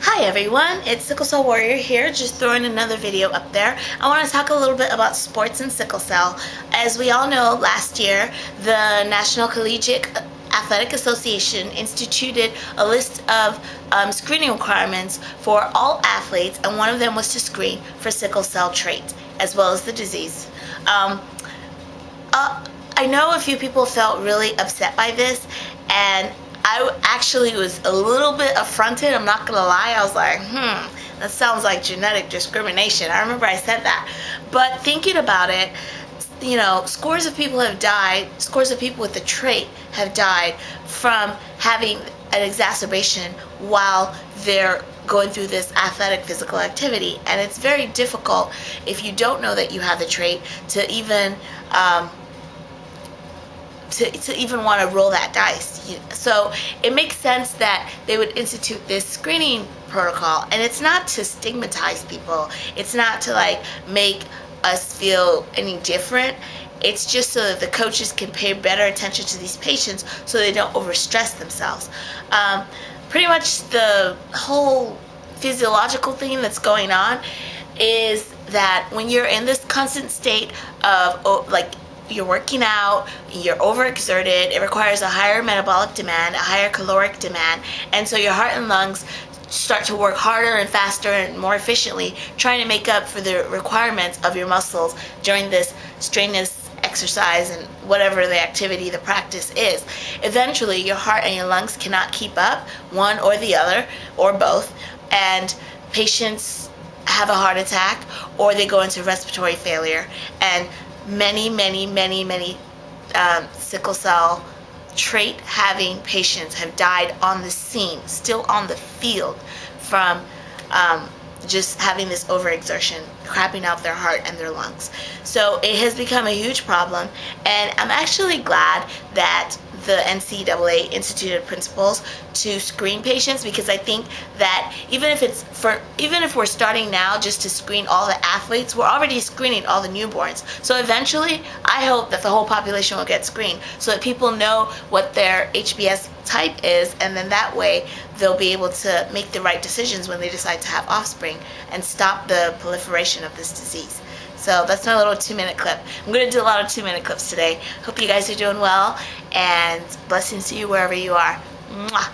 Hi everyone, it's Sickle Cell Warrior here, just throwing another video up there. I want to talk a little bit about sports and sickle cell. As we all know, last year the National Collegiate Athletic Association instituted a list of screening requirements for all athletes, and one of them was to screen for sickle cell trait as well as the disease. I know a few people felt really upset by this, and I actually was a little bit affronted. I'm not gonna lie. I was like, that sounds like genetic discrimination. I remember I said that. But thinking about it, you know, scores of people have died, scores of people with the trait have died from having an exacerbation while they're going through this athletic physical activity. And it's very difficult, if you don't know that you have the trait, to even want to roll that dice. So it makes sense that they would institute this screening protocol, and it's not to stigmatize people, it's not to like make us feel any different. It's just so that the coaches can pay better attention to these patients so they don't overstress themselves. Pretty much the whole physiological thing that's going on is that when you're in this constant state of you're working out, you're overexerted, it requires a higher metabolic demand, a higher caloric demand, and so your heart and lungs start to work harder and faster and more efficiently, trying to make up for the requirements of your muscles during this strenuous exercise and whatever the activity, the practice is. Eventually, your heart and your lungs cannot keep up, one or the other, or both, and patients have a heart attack or they go into respiratory failure. And many sickle cell trait having patients have died on the scene, still on the field, from just having this overexertion, crapping out their heart and their lungs. So it has become a huge problem, and I'm actually glad that the NCAA instituted principles to screen patients, because I think that even if we're starting now just to screen all the athletes, we're already screening all the newborns. So eventually, I hope that the whole population will get screened so that people know what their HBS type is, and then that way they'll be able to make the right decisions when they decide to have offspring and stop the proliferation of this disease. So that's my little 2-minute clip. I'm going to do a lot of 2-minute clips today. Hope you guys are doing well, and blessings to you wherever you are. Mwah.